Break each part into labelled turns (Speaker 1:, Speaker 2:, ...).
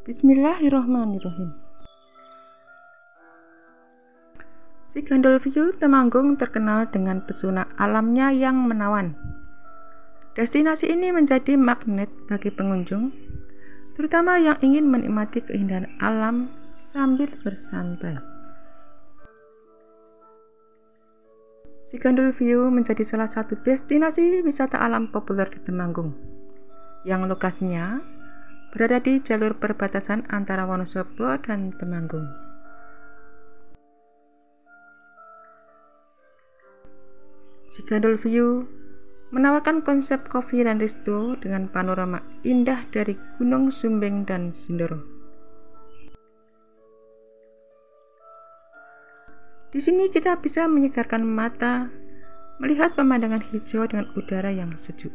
Speaker 1: Bismillahirrohmanirrohim. Sigandulview Temanggung terkenal dengan pesona alamnya yang menawan. Destinasi ini menjadi magnet bagi pengunjung, terutama yang ingin menikmati keindahan alam sambil bersantai. Sigandulview menjadi salah satu destinasi wisata alam populer di Temanggung, yang lokasinya berada di jalur perbatasan antara Wonosobo dan Temanggung. Sigandulview menawarkan konsep coffee dan resto dengan panorama indah dari Gunung Sumbing dan Sindoro. Di sini kita bisa menyegarkan mata, melihat pemandangan hijau dengan udara yang sejuk.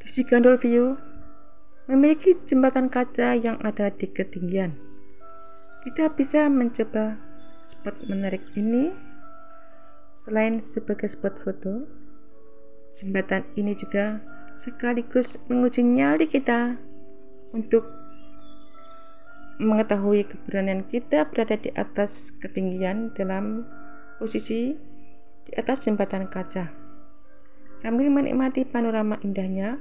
Speaker 1: Di Sigandulview memiliki jembatan kaca yang ada di ketinggian. Kita bisa mencoba spot menarik ini. Selain sebagai spot foto, jembatan ini juga sekaligus menguji nyali kita untuk mengetahui keberanian kita berada di atas ketinggian dalam posisi di atas jembatan kaca, sambil menikmati panorama indahnya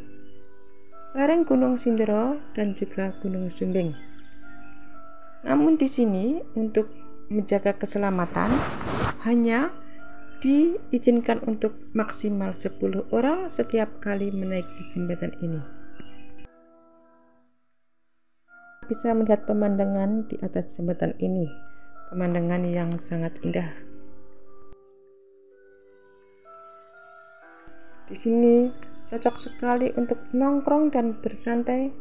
Speaker 1: lereng Gunung Sindoro dan juga Gunung Sumbing. Namun di sini untuk menjaga keselamatan hanya diizinkan untuk maksimal 10 orang setiap kali menaiki jembatan ini. Bisa melihat pemandangan di atas jembatan ini, pemandangan yang sangat indah. Di sini cocok sekali untuk nongkrong dan bersantai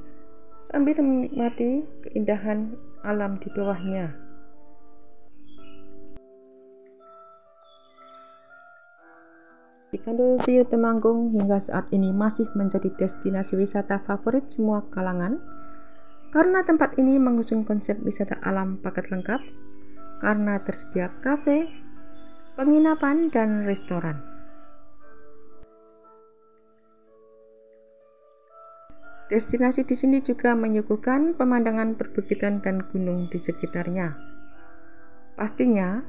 Speaker 1: sambil menikmati keindahan alam di bawahnya. Sigandulview Temanggung hingga saat ini masih menjadi destinasi wisata favorit semua kalangan karena tempat ini mengusung konsep wisata alam paket lengkap karena tersedia kafe, penginapan, dan restoran. Destinasi di sini juga menyuguhkan pemandangan perbukitan dan gunung di sekitarnya. Pastinya,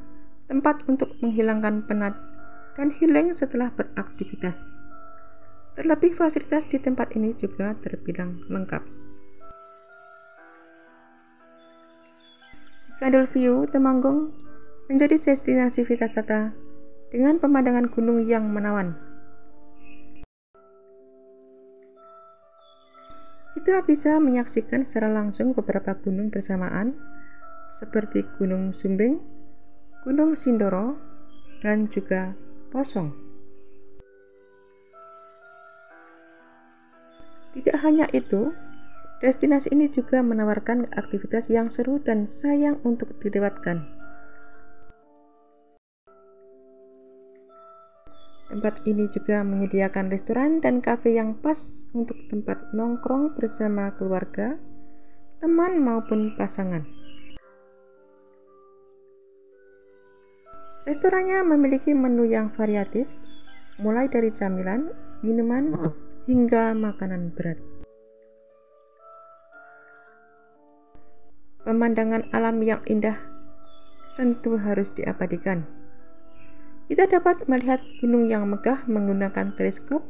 Speaker 1: tempat untuk menghilangkan penat dan healing setelah beraktivitas. Terlebih fasilitas di tempat ini juga terbilang lengkap. Sigandulview Temanggung menjadi destinasi wisata dengan pemandangan gunung yang menawan. Kita bisa menyaksikan secara langsung beberapa gunung bersamaan, seperti Gunung Sumbing, Gunung Sindoro, dan juga Posong. Tidak hanya itu, destinasi ini juga menawarkan aktivitas yang seru dan sayang untuk dilewatkan. Tempat ini juga menyediakan restoran dan kafe yang pas untuk tempat nongkrong bersama keluarga, teman maupun pasangan. Restorannya memiliki menu yang variatif, mulai dari camilan, minuman, hingga makanan berat. Pemandangan alam yang indah tentu harus diabadikan. Kita dapat melihat gunung yang megah menggunakan teleskop,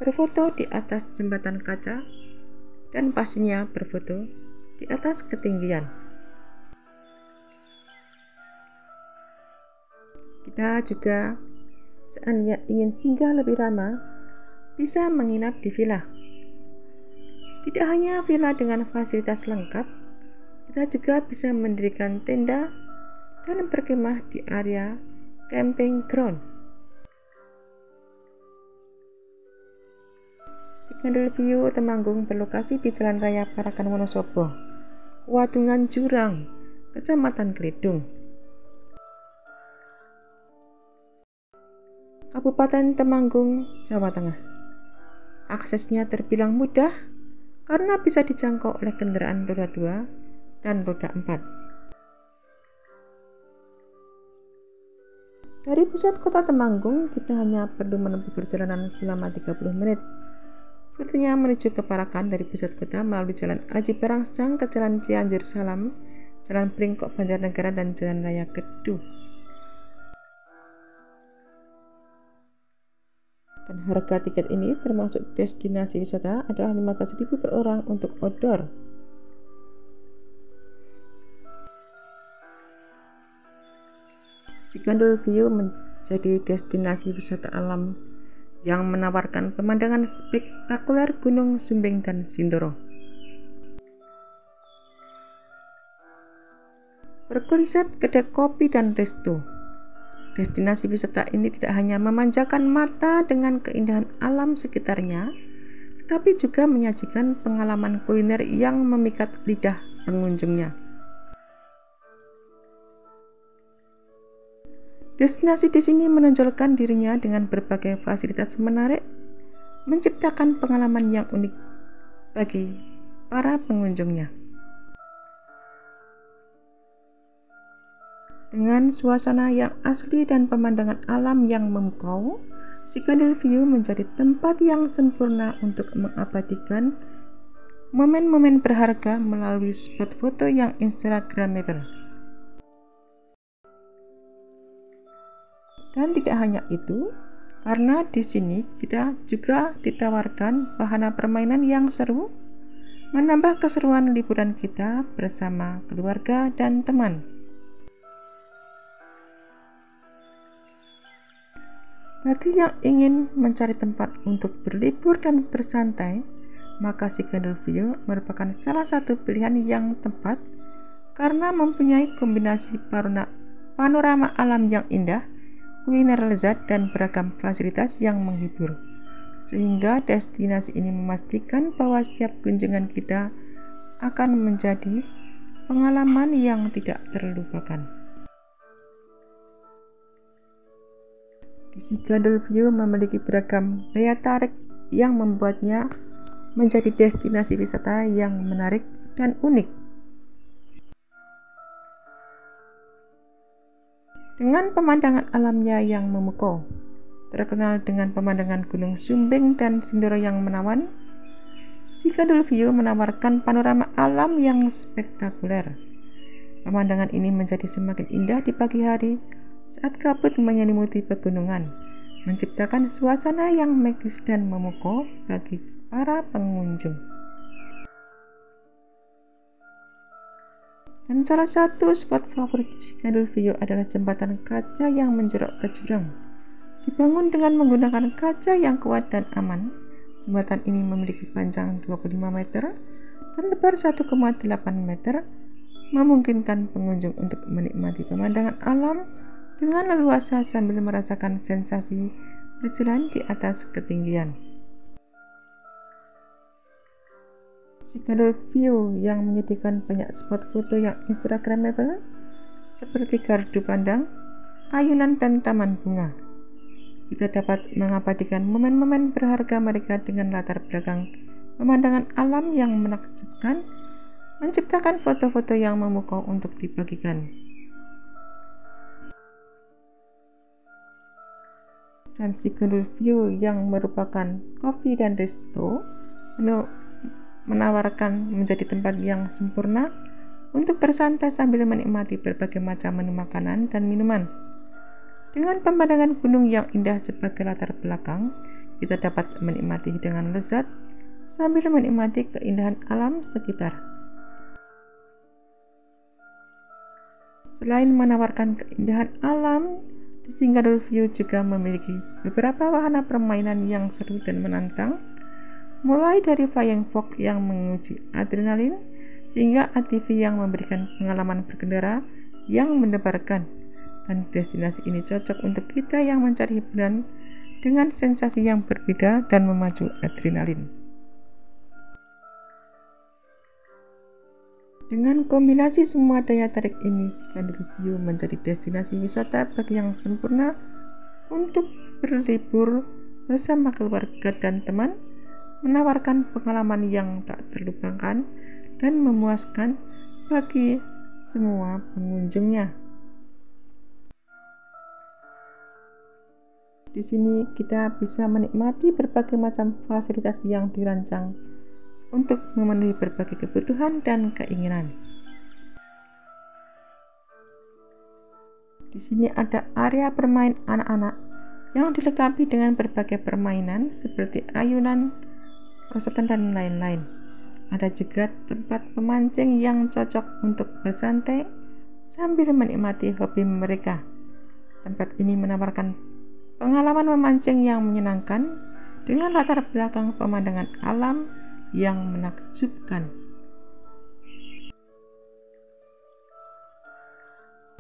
Speaker 1: berfoto di atas jembatan kaca, dan pastinya berfoto di atas ketinggian. Kita juga seandainya ingin singgah lebih lama, bisa menginap di villa. Tidak hanya villa dengan fasilitas lengkap, kita juga bisa mendirikan tenda dan berkemah di area camping ground. Sigandulview Temanggung berlokasi di Jalan Raya Parakan Wonosobo, Wadungan Jurang, Kecamatan Klidung, Kabupaten Temanggung, Jawa Tengah. Aksesnya terbilang mudah karena bisa dijangkau oleh kendaraan roda 2 dan roda 4. Dari pusat kota Temanggung, kita hanya perlu menempuh perjalanan selama 30 menit. Rutenya menuju ke Parakan dari pusat kota melalui Jalan Aji Barangsang ke Jalan Cianjur Salam, Jalan Pringkok Banjarnegara, dan Jalan Raya Keduh. Dan harga tiket ini termasuk destinasi wisata adalah 15.000 per orang untuk outdoor. Cigandul View menjadi destinasi wisata alam yang menawarkan pemandangan spektakuler Gunung Sumbing dan Sindoro. Berkonsep kedai kopi dan resto, destinasi wisata ini tidak hanya memanjakan mata dengan keindahan alam sekitarnya, tetapi juga menyajikan pengalaman kuliner yang memikat lidah pengunjungnya. Destinasi di sini menonjolkan dirinya dengan berbagai fasilitas menarik, menciptakan pengalaman yang unik bagi para pengunjungnya. Dengan suasana yang asli dan pemandangan alam yang memukau, Cigandul View menjadi tempat yang sempurna untuk mengabadikan momen-momen berharga melalui spot foto yang instagramable. Dan tidak hanya itu, karena di sini kita juga ditawarkan wahana permainan yang seru, menambah keseruan liburan kita bersama keluarga dan teman. Bagi yang ingin mencari tempat untuk berlibur dan bersantai, maka Cigandul View merupakan salah satu pilihan yang tepat karena mempunyai kombinasi panorama alam yang indah, kuliner lezat, dan beragam fasilitas yang menghibur, sehingga destinasi ini memastikan bahwa setiap kunjungan kita akan menjadi pengalaman yang tidak terlupakan. Di Cigandul View memiliki beragam daya tarik yang membuatnya menjadi destinasi wisata yang menarik dan unik. Dengan pemandangan alamnya yang memukau, terkenal dengan pemandangan Gunung Sumbing dan Sindoro yang menawan, Cigandul View menawarkan panorama alam yang spektakuler. Pemandangan ini menjadi semakin indah di pagi hari saat kabut menyelimuti pegunungan, menciptakan suasana yang magis dan memukau bagi para pengunjung. Dan salah satu spot favorit Cigandul View adalah jembatan kaca yang menjorok ke jurang. Dibangun dengan menggunakan kaca yang kuat dan aman, jembatan ini memiliki panjang 25 meter dan lebar 1,8 meter, memungkinkan pengunjung untuk menikmati pemandangan alam dengan leluasa sambil merasakan sensasi berjalan di atas ketinggian. Cigandul View yang menyediakan banyak spot foto yang instagramable seperti gardu pandang, ayunan, dan taman bunga. Kita dapat mengabadikan momen-momen berharga mereka dengan latar belakang pemandangan alam yang menakjubkan, menciptakan foto-foto yang memukau untuk dibagikan. Dan Cigandul View yang merupakan kopi dan resto menawarkan menjadi tempat yang sempurna untuk bersantai sambil menikmati berbagai macam menu makanan dan minuman. Dengan pemandangan gunung yang indah sebagai latar belakang, kita dapat menikmati hidangan lezat sambil menikmati keindahan alam sekitar. Selain menawarkan keindahan alam, Cigandul View juga memiliki beberapa wahana permainan yang seru dan menantang, mulai dari flying fox yang menguji adrenalin hingga ATV yang memberikan pengalaman berkendara yang mendebarkan. Dan destinasi ini cocok untuk kita yang mencari hiburan dengan sensasi yang berbeda dan memacu adrenalin. Dengan kombinasi semua daya tarik ini, Cigandul View menjadi destinasi wisata bagi yang sempurna untuk berlibur bersama keluarga dan teman, menawarkan pengalaman yang tak terlupakan dan memuaskan bagi semua pengunjungnya. Di sini kita bisa menikmati berbagai macam fasilitas yang dirancang untuk memenuhi berbagai kebutuhan dan keinginan. Di sini ada area bermain anak-anak yang dilengkapi dengan berbagai permainan seperti ayunan, perosotan, dan lain-lain. Ada juga tempat pemancing yang cocok untuk bersantai sambil menikmati hobi mereka. Tempat ini menawarkan pengalaman memancing yang menyenangkan dengan latar belakang pemandangan alam yang menakjubkan.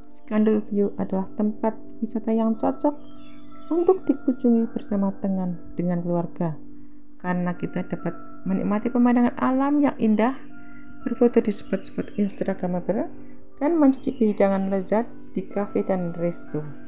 Speaker 1: Skandal View adalah tempat wisata yang cocok untuk dikunjungi bersama dengan keluarga, karena kita dapat menikmati pemandangan alam yang indah, berfoto di spot-spot instagramable, dan mencicipi hidangan lezat di kafe dan resto.